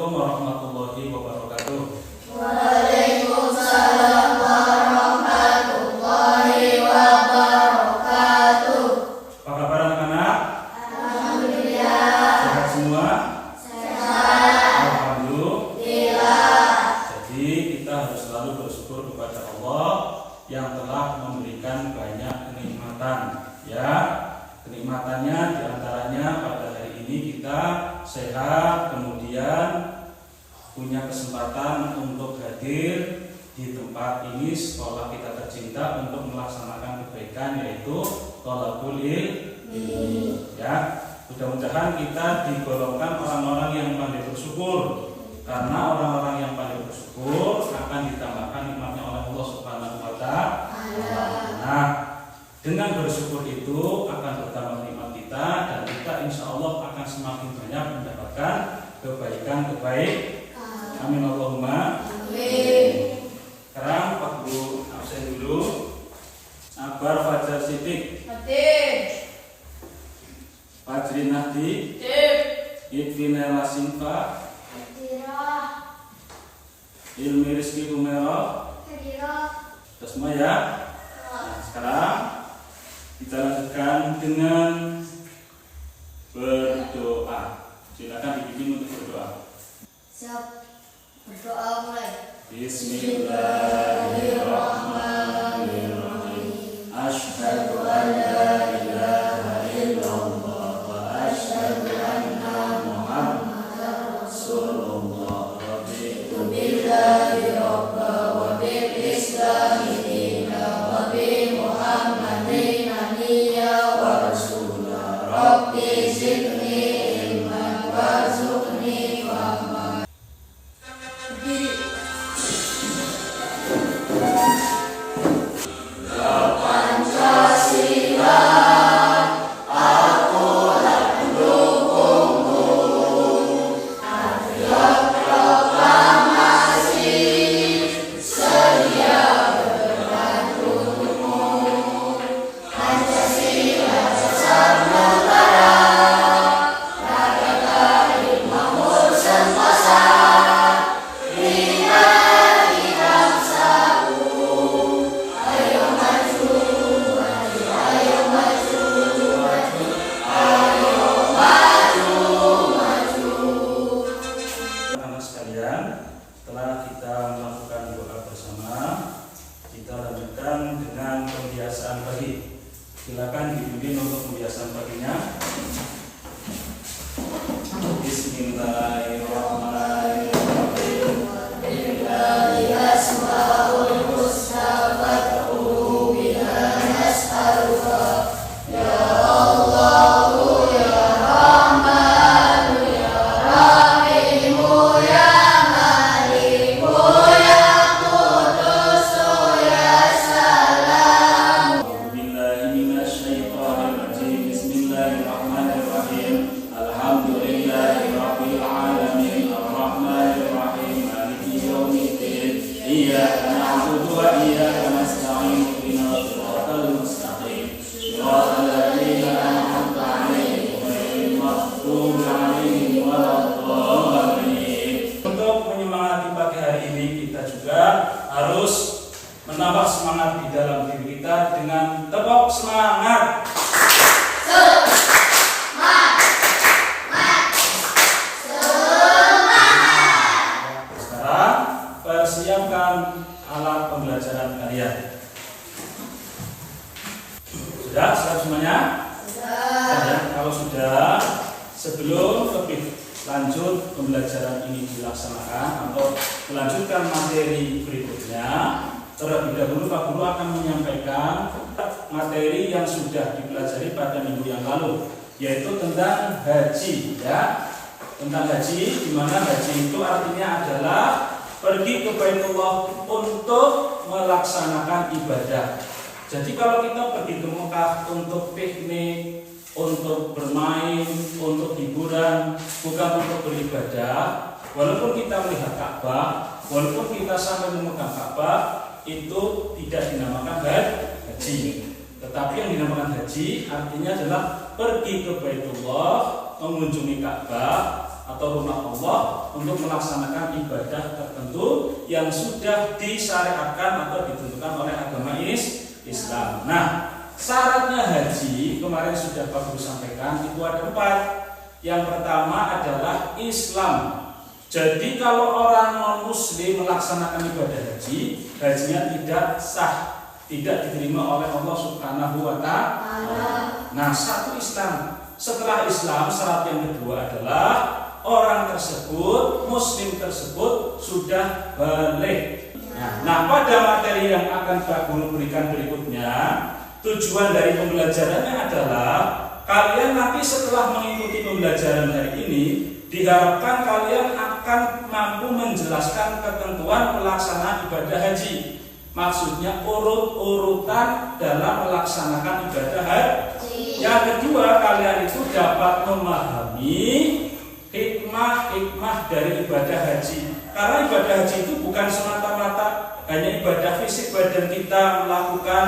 Assalamualaikum warahmatullahi wabarakatuh. Waalaikumsalam warahmatullahi wabarakatuh. Apa kabar anak-anak? Alhamdulillah. Sehat semua? Sehat. Alhamdulillah. Jadi kita harus selalu bersyukur kepada Allah yang telah memberikan banyak kenikmatan. Ya, kenikmatannya diantaranya pada hari ini kita sehat, kemudian punya kesempatan untuk hadir di tempat ini, sekolah kita tercinta, untuk melaksanakan kebaikan, yaitu thalabul ilmi. Ya, mudah-mudahan kita digolongkan orang-orang yang pandai bersyukur, karena orang-orang yang pandai bersyukur akan ditambahkan nikmatnya oleh Allah Subhanahu wa Ta'ala. Nah, dengan bersyukur itu akan bertambah nikmat kita, dan kita insya Allah akan semakin banyak mendapatkan kebaikan-kebaikan. Amin Allahumma Amin. Sekarang Pak Guru absen dulu. Akbar Fajar Siddiq, Fajrin Nahdi, Idvina Lasinfa, Ilmi Rizki Humera. Sudah semua ya? Nah, sekarang kita lanjutkan dengan berdoa. Silakan dibimbing untuk berdoa. Siap. Berdoa mulai. Bismillahirrahmanirrahim. Asyhadu an la ilaha illallah wa asyhadu anna Muhammadar Rasulullah. Raditu billahi rabba wa bil islami dina wa bi Muhammadin nabiyya wa rasulah. Rabbi zidni ilman warzuqni fahma. Setelah kita melakukan doa bersama, kita lanjutkan dengan pembiasaan pagi. Silakan dibimbing untuk pembiasaan paginya. Bismillahirrahmanirrahim. Billahi asmaul husna fad'uhu biha nas'aluka. Ya Allahu ya Rahmanu ya Rahimu ya Maliku ya Qudusu ya Salam. A'udzubillahi minasyaitonirrajim. Bismillahirrahmanirrahim. Alhamdulillahirabbil alamin arrahmanirrahim maliki yaumiddin. Iyyaka na'budu wa iyyaka nasta'in. Ihdinas siratal mustaqim. Shiratal ladzina an'amta 'alaihim ghairil maghdubi 'alaihim waladdallin. Untuk menyemangati pagi hari ini, kita juga harus menambah semangat di dalam diri kita dengan tepuk semangat. Sekarang persiapkan alat pembelajaran kalian. Sudah siap semuanya? Sudah ya? Kalau sudah, sebelum lebih lanjut pembelajaran ini dilaksanakan atau melanjutkan materi berikutnya, terlebih dahulu Pak Guru akan menyampaikan materi yang sudah dipelajari pada minggu yang lalu, yaitu tentang haji, ya. Tentang haji, di mana haji itu artinya adalah pergi ke Baitullah untuk melaksanakan ibadah. Jadi kalau kita pergi ke Mekah untuk piknik, untuk bermain, untuk hiburan, bukan untuk beribadah, walaupun kita melihat Ka'bah, walaupun kita sampai memegang Ka'bah, itu tidak dinamakan haji. Tetapi yang dinamakan haji artinya adalah pergi ke Baitullah, mengunjungi Ka'bah, atau rumah Allah untuk melaksanakan ibadah tertentu yang sudah disyariatkan atau ditentukan oleh agama Islam. Nah, syaratnya haji kemarin sudah Pak Guru sampaikan itu ada 4. Yang pertama adalah Islam. Jadi kalau orang non-muslim melaksanakan ibadah haji, hajinya tidak sah, tidak diterima oleh Allah Subhanahu wa Ta'ala. Nah, satu Islam. Setelah Islam, syarat yang kedua adalah orang tersebut, muslim tersebut sudah balik. Nah, pada materi yang akan Pak Guru berikan berikutnya, tujuan dari pembelajarannya adalah kalian nanti setelah mengikuti pembelajaran hari ini, diharapkan kalian akan mampu menjelaskan ketentuan pelaksanaan ibadah haji. Maksudnya urut-urutan dalam melaksanakan ibadah haji. Yang kedua, kalian itu dapat memahami hikmah dari ibadah haji. Karena ibadah haji itu bukan semata-mata hanya ibadah fisik badan kita melakukan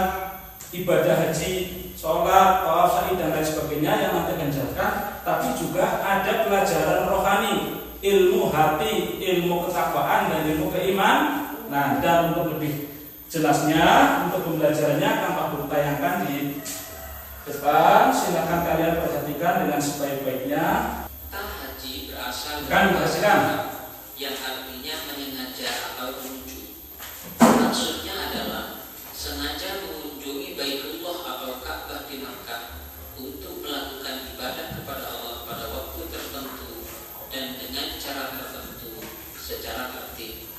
ibadah haji, sholat, tawaf, sa'i dan lain sebagainya yang nanti akan dijelaskan, tapi juga ada pelajaran rohani, ilmu hati, ilmu ketakwaan dan ilmu keimanan. Nah, dan untuk lebih jelasnya, untuk pembelajarannya akan Pak Guru tayangkan di depan. Silakan kalian perhatikan dengan sebaik-baiknya. Haji berasal dari yang artinya menyengaja atau menuju. Maksudnya adalah sengaja mengunjungi Baitullah atau Ka'bah di Makkah untuk melakukan ibadah kepada Allah pada waktu tertentu dan dengan cara tertentu secara tertib.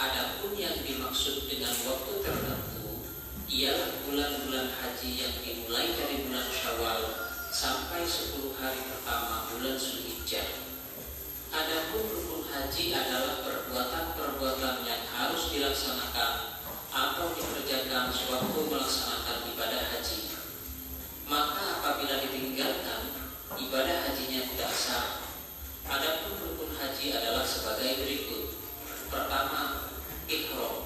Adapun yang dimaksud dengan waktu tertentu ialah bulan-bulan haji yang dimulai dari bulan Syawal sampai 10 hari pertama bulan Zulhijjah. Adapun rukun haji adalah perbuatan-perbuatan yang harus dilaksanakan atau dikerjakan sewaktu melaksanakan ibadah haji. Maka apabila ditinggalkan, ibadah hajinya tidak sah. Adapun rukun haji adalah sebagai berikut. Pertama, ihram.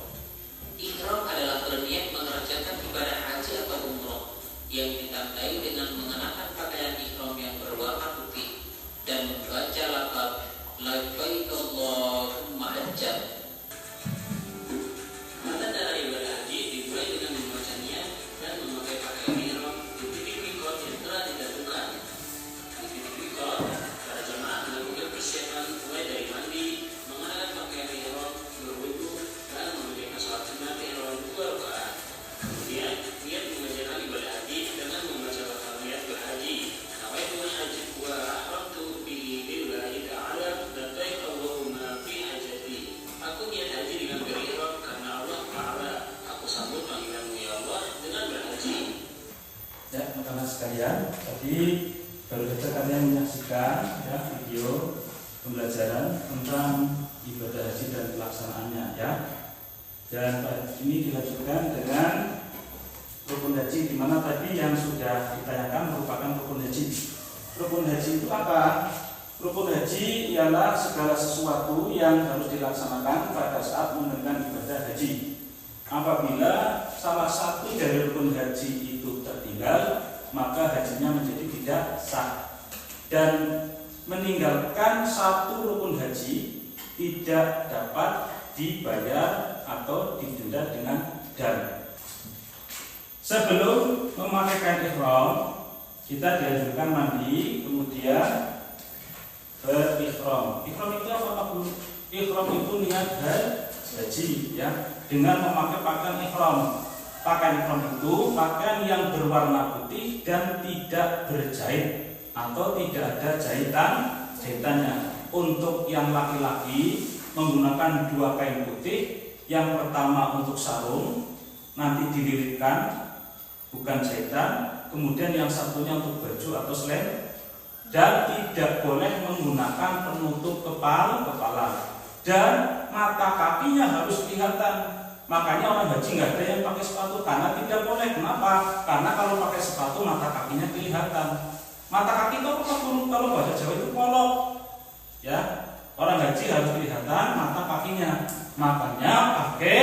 Ihram adalah berniat mengerjakan ibadah haji atau umroh yang ditandai dengan mengenakan pakaian ihram yang berwarna putih dan membaca lafaz labbaik Allahumma hajjan. Maka dalam ibadah haji dimulai dengan membacanya dan memakai pakaian ihram di titik mikot yang telah ditentukan. Di titik mikot, para jemaah melakukan persiapan mulai dari mandi, mengenakan pakaian ihram, berwudu dan mengerjakan salat sunat ihram 2 rakaat. Kemudian niat mengerjakan ibadah haji dengan membaca lafaz niat berhaji. Nawaitu haji wa ahramtu bihi lillahi ta'ala labbaik Allahumma fi hajati. Aku niat haji dengan berihram karena Allah Ta'ala. Aku sambut panggilanmu ya Allah dengan berhaji. Ya, teman-teman sekalian, tadi baru saja kalian menyaksikan ya video pembelajaran tentang ibadah haji dan pelaksanaannya ya. Dan ini dilanjutkan dengan rukun haji, di mana tadi yang sudah ditayangkan merupakan rukun haji. Rukun haji itu apa? Rukun haji ialah segala sesuatu yang harus dilaksanakan pada saat menunaikan ibadah haji. Apabila salah satu dari rukun haji itu tertinggal, maka hajinya menjadi tidak sah. Dan meninggalkan satu rukun haji tidak dapat dibayar atau didenda dengan dam. Sebelum memakai kain ihram, kita dianjurkan mandi, kemudian berihram. Ihram itu apa, Bu? Ihram itu niat haji ya, dengan memakai pakaian ihram. Pakaian ihram itu pakaian yang berwarna putih dan tidak berjahit atau tidak ada jahitannya. Untuk yang laki-laki menggunakan 2 kain putih. Yang pertama untuk sarung, nanti dililitkan, bukan jahitan. Kemudian yang satunya untuk baju atau selem. Dan tidak boleh menggunakan penutup kepala. Dan mata kakinya harus kelihatan. Makanya orang haji nggak ada yang pakai sepatu karena tidak boleh. Kenapa? Karena kalau pakai sepatu mata kakinya kelihatan. Mata kaki itu apa? Kalau bahasa Jawa itu polok. Ya, orang haji harus kelihatan mata kakinya. Makanya pakai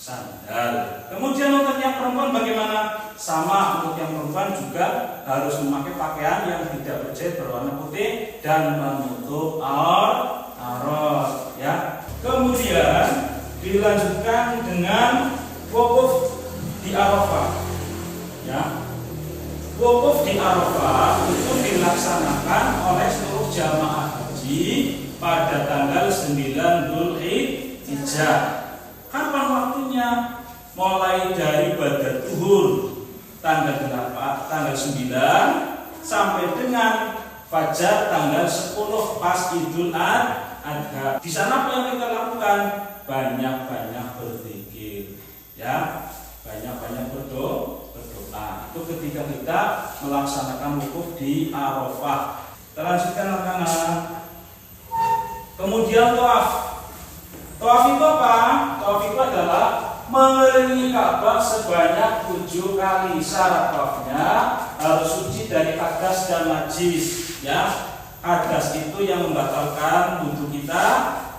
sandal. Kemudian untuk yang perempuan bagaimana? Sama, untuk yang perempuan juga harus memakai pakaian yang tidak berjahit berwarna putih dan menutup aurat, ya. Kemudian dilanjutkan dengan wukuf di Arafah, ya. Wukuf di Arafah itu dilaksanakan oleh seluruh jamaah haji pada tanggal 9 Dzulhijjah. Kapan waktunya? Mulai dari badar zuhur tanggal 9 sampai dengan fajar tanggal 10 pas Idul Adha. Di sana apa yang kita lakukan? Banyak-banyak berzikir, ya, banyak-banyak berdoa. Itu ketika kita melaksanakan wukuf di Arafah. Kita lanjutkan rekan-rekan. Kemudian tawaf. Tawaf itu apa? Tawaf itu adalah mengelilingi Ka'bah sebanyak 7 kali. Syarat tawafnya harus suci dari hadas dan najis, ya. Hadas itu yang membatalkan wudhu kita,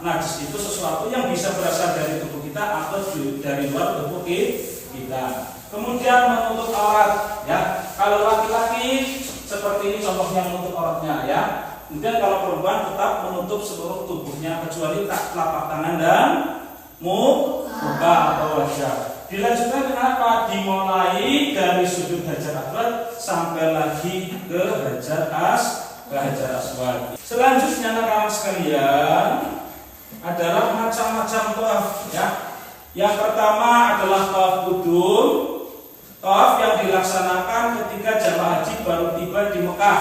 najis itu sesuatu yang bisa berasal dari tubuh kita atau dari luar tubuh kita. Kemudian menutup aurat, ya. Kalau laki-laki seperti ini contohnya menutup auratnya, ya. Kemudian kalau perempuan tetap menutup seluruh tubuhnya kecuali telapak tangan dan muka atau wajah. Dilanjutkan dengan apa? Dimulai dari sudut Hajar Aswad sampai lagi ke Hajar Aswad. Selanjutnya rekan sekalian adalah macam-macam tawaf, ya. Yang pertama adalah tawaf qudum, tawaf yang dilaksanakan ketika jamaah haji baru tiba di Mekah,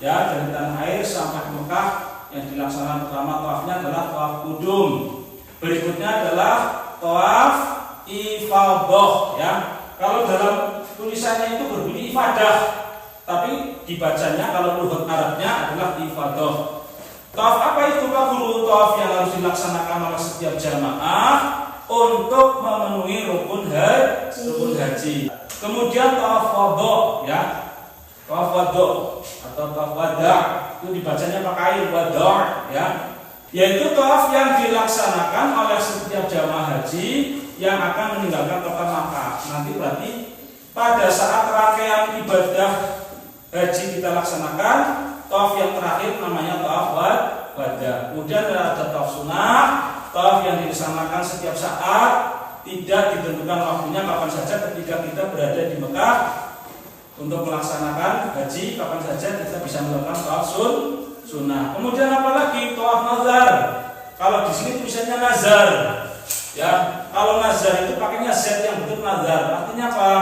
ya, dari tanah air sampai Mekah. Yang dilaksanakan pertama tawafnya adalah tawaf qudum. Berikutnya adalah tawaf ifadah, ya. Kalau dalam tulisannya itu berbunyi ifadah, tapi dibacanya kalau lughat Arabnya adalah ifadah. Tawaf apa itu Pak Guru? Tawaf yang harus dilaksanakan oleh setiap jamaah untuk memenuhi rukun haji. Kemudian tawaf wada, ya. Tawaf wada atau tawaf wada itu dibacanya pakai wada, ya. Yaitu tawaf yang dilaksanakan oleh setiap jamaah haji yang akan meninggalkan kota Makkah. Nanti berarti pada saat rangkaian ibadah haji kita laksanakan, tawaf yang terakhir namanya tawaf wada. Kemudian ada tawaf sunnah, tawaf yang dilaksanakan setiap saat, tidak ditentukan waktunya kapan saja ketika kita berada di Mekah untuk melaksanakan haji, kapan saja kita bisa melakukan tawaf sunnah. Kemudian apalagi tawaf nazar. Kalau di sini tulisannya nazar, ya. Kalau nazar itu pakainya Z yang bentuk nazar. Artinya apa?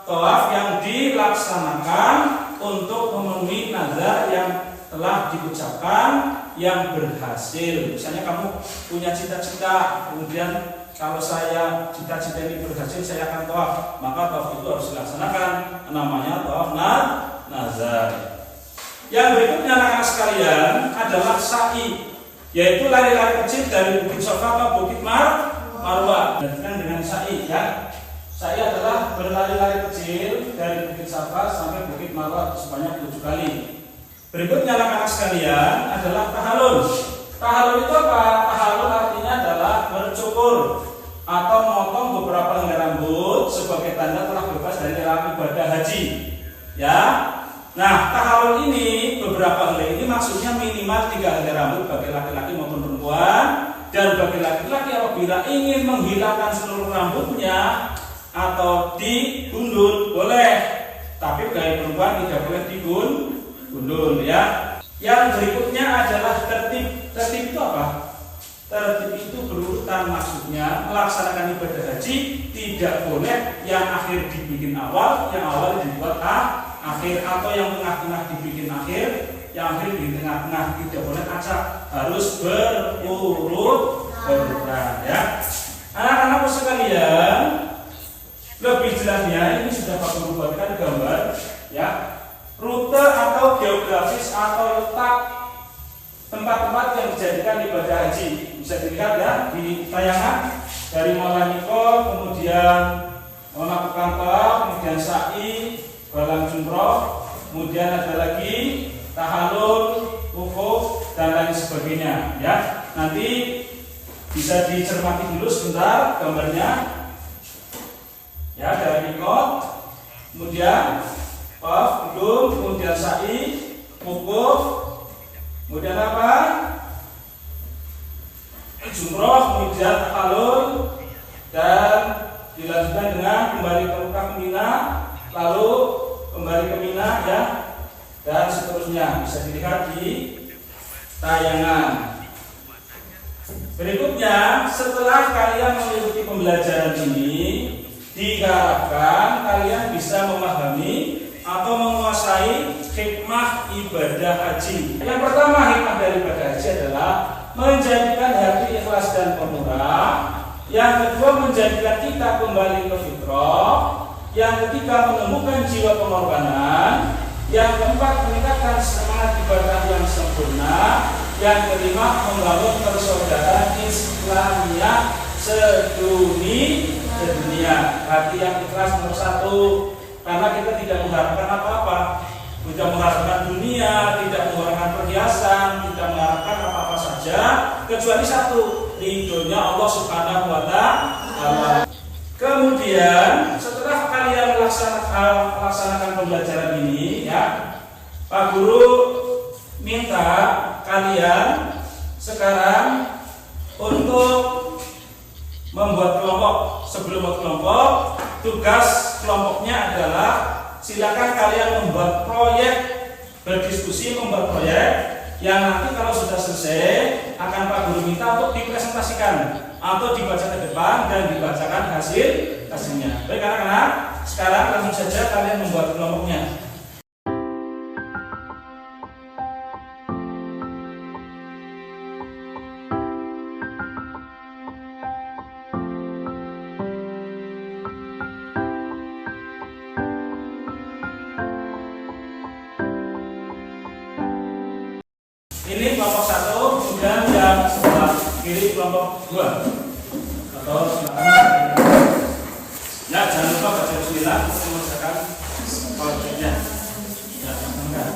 Tawaf yang dilaksanakan untuk memenuhi nazar yang telah diucapkan yang berhasil. Misalnya kamu punya cita-cita, kemudian kalau saya cita-cita ini berhasil, saya akan tawaf, maka tawaf itu harus dilaksanakan, namanya tawaf nazar. Yang berikutnya anak-anak sekalian adalah sa'i, yaitu lari-lari kecil dari Bukit Safa ke Bukit Marwah. Dengan sa'i, ya. Sa'i adalah berlari-lari kecil dari Bukit Safa sampai Bukit Marwah sebanyak 7 kali. Berikutnya anak-anak sekalian adalah tahallul. Tahallul itu apa? Tahallul artinya adalah bercukur atau memotong beberapa helai rambut sebagai tanda telah bebas dari ibadah haji, ya. Nah, tahallul ini, beberapa helai ini maksudnya minimal 3 helai rambut bagi laki-laki maupun perempuan, dan bagi laki-laki apabila ingin menghilangkan seluruh rambutnya atau digundul boleh, tapi bagi perempuan tidak boleh digundul, ya. Yang berikutnya adalah tertib. Tertib itu apa? Tertib itu berurutan, maksudnya melaksanakan ibadah haji tidak boleh yang akhir dibikin awal, yang awal dibuat akhir, atau yang tengah-tengah dibikin akhir, yang akhir di tengah-tengah, tidak boleh acak, harus berurutan, ya. Anak-anakku sekalian, lebih jelasnya ini sudah Pak Guru buatkan gambar, ya, rute atau geografis atau letak tempat-tempat yang dijadikan ibadah haji. Bisa dilihat, ya, di tayangan dari mulai mikot, kemudian melakukan tawaf, kemudian sa'i, balang jumroh, kemudian ada lagi tahallul, wukuf, dan lain sebagainya, ya. Nanti bisa dicermati dulu sebentar gambarnya. Ya, dari mikot, kemudian qaf, qudum, kemudian sa'i, wukuf, kemudian apa? Jumroh, kemudian tahalul, dan dilanjutkan dengan kembali ke Mekah ke Mina, lalu kembali ke Mina, ya, dan seterusnya. Bisa dilihat di tayangan. Berikutnya, setelah kalian mengikuti pembelajaran ini, diharapkan kalian bisa memahami atau menguasai hikmah ibadah haji. Yang pertama, hikmah dari ibadah haji adalah menjadikan hati ikhlas dan pemurah. Yang kedua, menjadikan kita kembali ke fitrah. Yang ketiga, menemukan jiwa pengorbanan. Yang keempat, meningkatkan semangat ibadah yang sempurna. Yang kelima, membangun persaudaraan Islamiyah sedunia. Hati yang ikhlas nomor satu, karena kita tidak mengharapkan apa-apa, tidak mengharapkan dunia, tidak mengharapkan perhiasan, tidak mengharapkan apa-apa saja kecuali satu, ridhonya Allah Subhanahu wa Ta'ala. Kemudian setelah kalian melaksanakan pembelajaran ini, ya, Pak Guru minta kalian sekarang untuk membuat kelompok. Sebelum membuat kelompok, tugas kelompoknya adalah silakan kalian membuat proyek, berdiskusi membuat proyek yang nanti kalau sudah selesai akan Pak Guru minta untuk dipresentasikan atau dibaca ke depan dan dibacakan hasilnya. Baik anak-anak, sekarang langsung saja kalian membuat kelompoknya. Ini kelompok 1, kemudian yang sebelah kiri kelompok 2. Atau silakan. Ya, jangan lupa baca bismillah untuk mengerjakan proyeknya. Ya, enggak.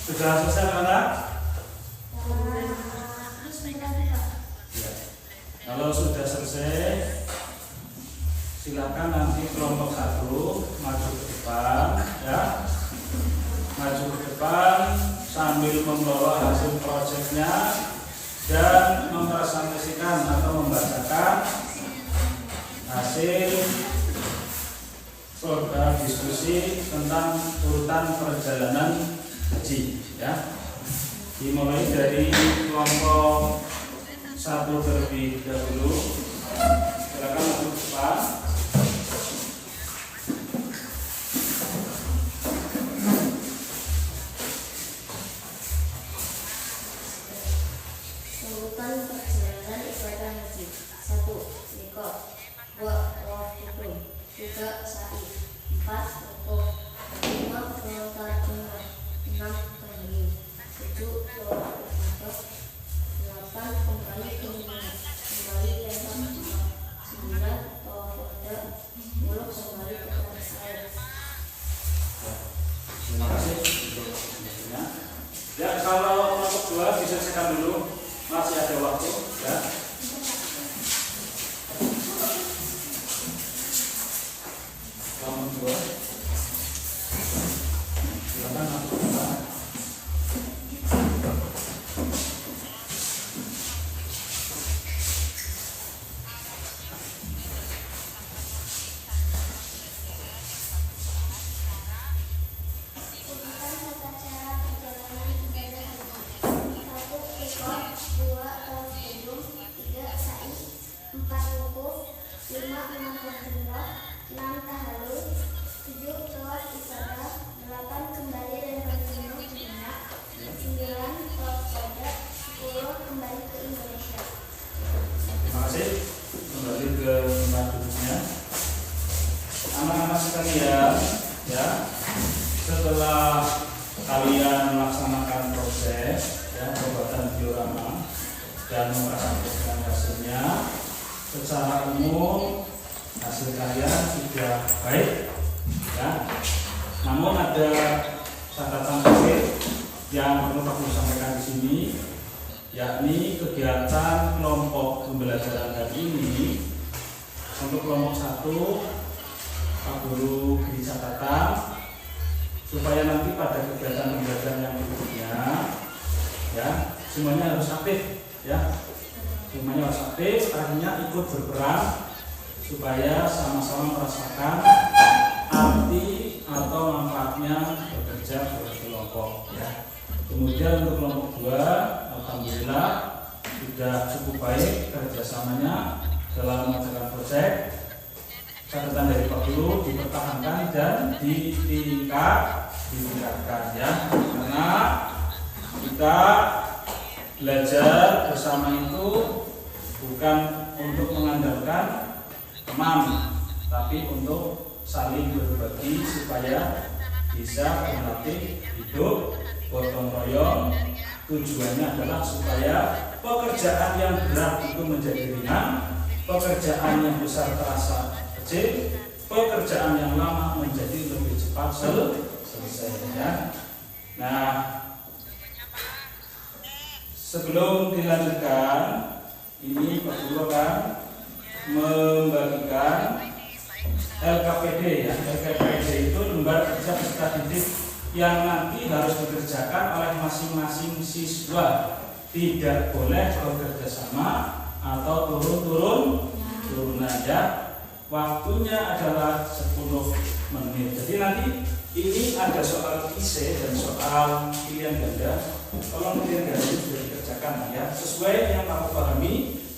Sudah selesai anak? Ya. Kalau sudah selesai, silakan nanti kelompok 1 maju ke depan, ya, maju ke depan sambil membawa hasil proyeknya dan mempresentasikan atau membacakan hasil program diskusi tentang urutan perjalanan haji, ya. Dimulai dari kelompok 1 terlebih dahulu. Silakan masuk ke depan. Urutan perjalanan ibadah haji. 1. Mikot. 2. Terima kasih untuk informasinya. Ya, kalau kelompok 2 diselesaikan dulu, masih ada waktu ya. Kelompok 2 silakan masuk ke depan. Terima kasih. Kembali ke tempat duduknya. Anak-anak sekalian, ya, setelah kalian melaksanakan proses ya pembuatan diorama dan mempresentasikan hasilnya, secara umum hasil kalian sudah baik, ya. Namun ada catatan kecil yang perlu aku sampaikan di sini, yakni kegiatan kelompok pembelajaran hari ini. Untuk kelompok 1, Pak Guru beri catatan supaya nanti pada kegiatan pembelajaran yang berikutnya, ya, semuanya harus aktif, ya, semuanya harus aktif, artinya ikut berperan supaya sama-sama merasakan arti atau manfaatnya bekerja berkelompok, ya. Kemudian untuk kelompok 2, alhamdulillah sudah cukup baik kerjasamanya dalam mengerjakan proyek. Catatan dari Pak Guru dipertahankan dan ditingkatkan, ya, karena kita belajar bersama itu bukan untuk mengandalkan teman, tapi untuk saling berbagi supaya bisa melatih hidup gotong royong. Tujuannya adalah supaya pekerjaan yang berat itu menjadi ringan, pekerjaan yang besar terasa kecil, pekerjaan yang lama menjadi lebih cepat selesai, ya. Nah, sebelum dilanjutkan, ini Pak Guru akan membagikan LKPD, ya. LKPD itu lembar kerja peserta didik yang nanti harus dikerjakan oleh masing-masing siswa. Tidak boleh bekerja sama atau turun-turun aja. Waktunya adalah 10 menit. Jadi nanti ini ada soal IC dan soal pilihan ganda. Tolong pilihan ganda itu sudah dikerjakan, ya, sesuai yang kamu pahami,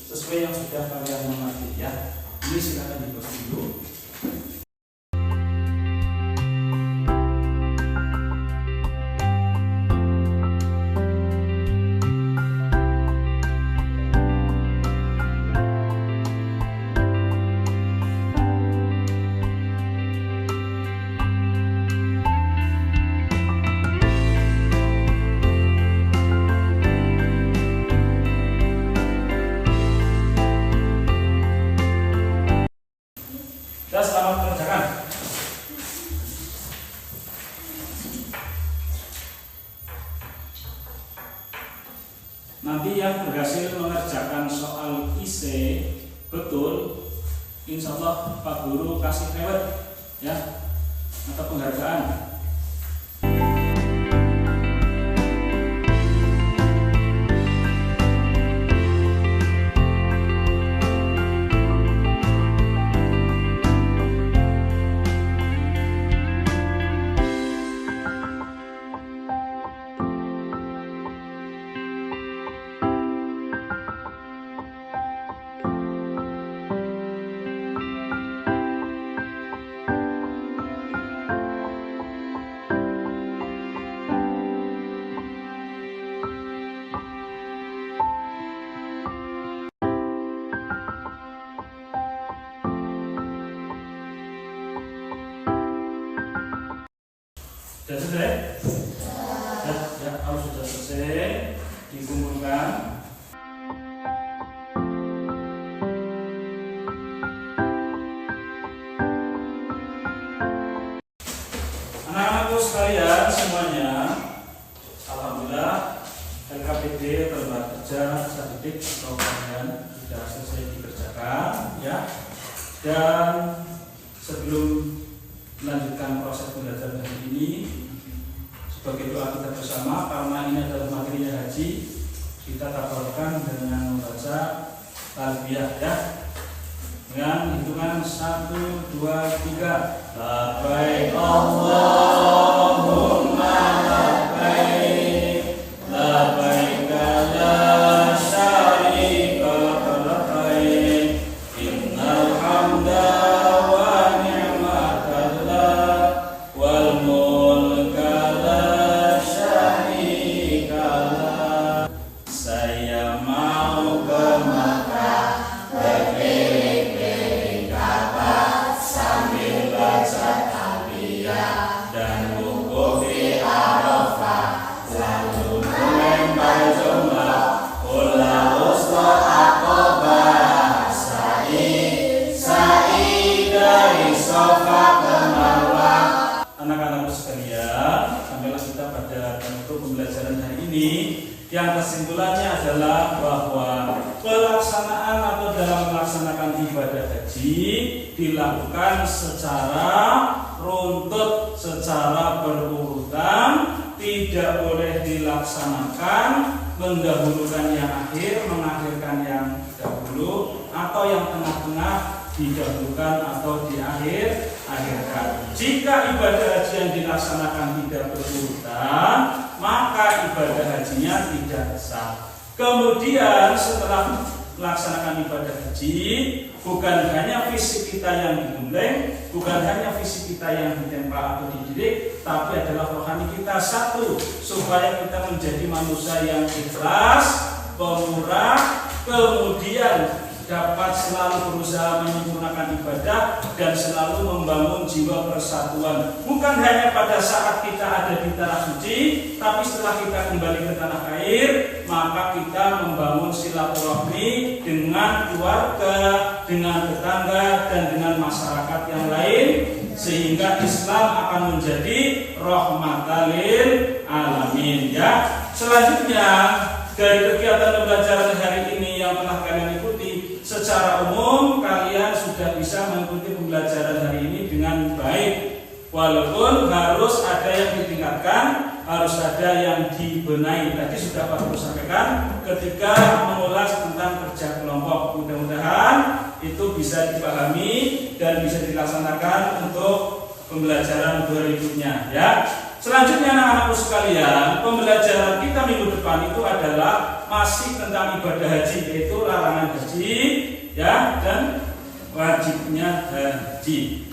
sesuai yang sudah kalian mengerti, ya. Ini silakan dibuat dulu. Selamat mengerjakan. Nanti yang berhasil mengerjakan soal IC betul, insya Allah Pak Guru kasih reward, ya, atau penghargaan. Sudah selesai? Ya, kalau sudah selesai dikumpulkan. Anak-anakku sekalian semuanya, alhamdulillah LKPD tempat kerja statistik atau kalian sudah selesai dikerjakan ya. Dan sebelum melanjutkan proses pembelajaran hari ini, sebagai doa kita bersama, karena ini adalah materinya haji, kita tabarkan dengan membaca talbiyah ya, dengan hitungan 1, 2, 3. Labbaik Allahumma labbaik, labbaik la syarika lak, innal hamda wa ni'mata lak wal mulka la syarika lak. Saya mau ke Makkah berkeliling-keliling Ka'bah sambil baca talbiyah dan wukuf di Arafah, lalu melempar jumrah Ula Wusta Aqobah, sa'i dari Safa ke Marwah. Anak-anakku sekalian, sampailah kita pada penutup pembelajaran hari ini, yang kesimpulannya adalah bahwa pelaksanaan atau dalam melaksanakan ibadah haji dilakukan secara runtut, secara berurutan, tidak boleh dilaksanakan mendahulukan yang akhir, mengakhirkan yang dahulu, atau yang tengah-tengah didahulukan atau diakhirkan. Jika ibadah haji yang dilaksanakan tidak berurutan, maka ibadah hajinya tidak sah. Kemudian setelah melaksanakan ibadah haji, bukan hanya fisik kita yang diguleng, bukan hanya fisik kita yang ditempa atau dididik, tapi adalah rohani kita satu, supaya kita menjadi manusia yang ikhlas, pemurah, kemudian dapat selalu berusaha menyempurnakan ibadah dan selalu membangun jiwa persatuan. Bukan hanya pada saat kita ada di tanah suci, tapi setelah kita kembali ke tanah air, maka kita membangun silaturahmi dengan keluarga, dengan tetangga, dan dengan masyarakat yang lain, sehingga Islam akan menjadi rahmatan lil alamin ya. Selanjutnya, dari kegiatan pembelajaran hari ini yang telah kalian ikuti, secara umum kalian sudah bisa mengikuti pembelajaran hari ini dengan baik. Walaupun harus ada yang ditingkatkan, harus ada yang dibenahi. Tadi sudah Pak Guru sampaikan ketika mengulas tentang kerja kelompok. Mudah-mudahan itu bisa dipahami dan bisa dilaksanakan untuk pembelajaran berikutnya ya. Selanjutnya anak-anakku sekalian, pembelajaran kita minggu depan itu adalah masih tentang ibadah haji, yaitu larangan haji ya dan wajibnya haji.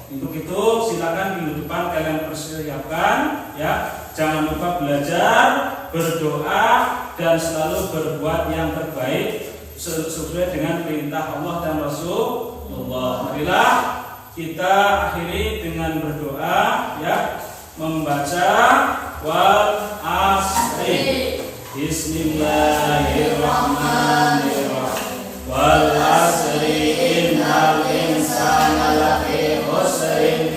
Untuk itu silakan minggu depan kalian persiapkan ya. Jangan lupa belajar, berdoa, dan selalu berbuat yang terbaik sesuai dengan perintah Allah dan Rasulullah. Marilah kita akhiri dengan berdoa ya, membaca wal asri. Bismillahirrahmanirrahim. Wal asri innal insana lafi khusrin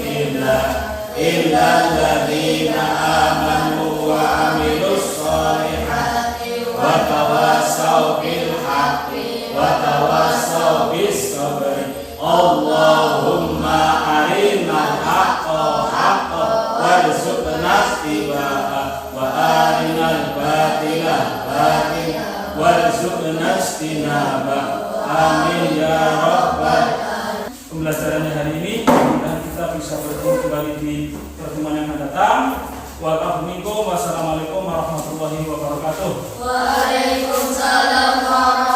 illa alladziina aamanu wa 'amilus shalihati wa tawassaw bil haqqi wa tawassaw bis sabri. Allahumma arinal haqqa haqqan warzuqna ittiba'ah wa arinal batila batilan warzuqna ijtinabah. Amin ya rabbal alamin. Pembelajarannya hari ini dan kita bisa bertemu kembali di pertemuan yang akan datang. Wassalamualaikum warahmatullahi wabarakatuh. Waalaikumsalam warahmatullahi wabarakatuh.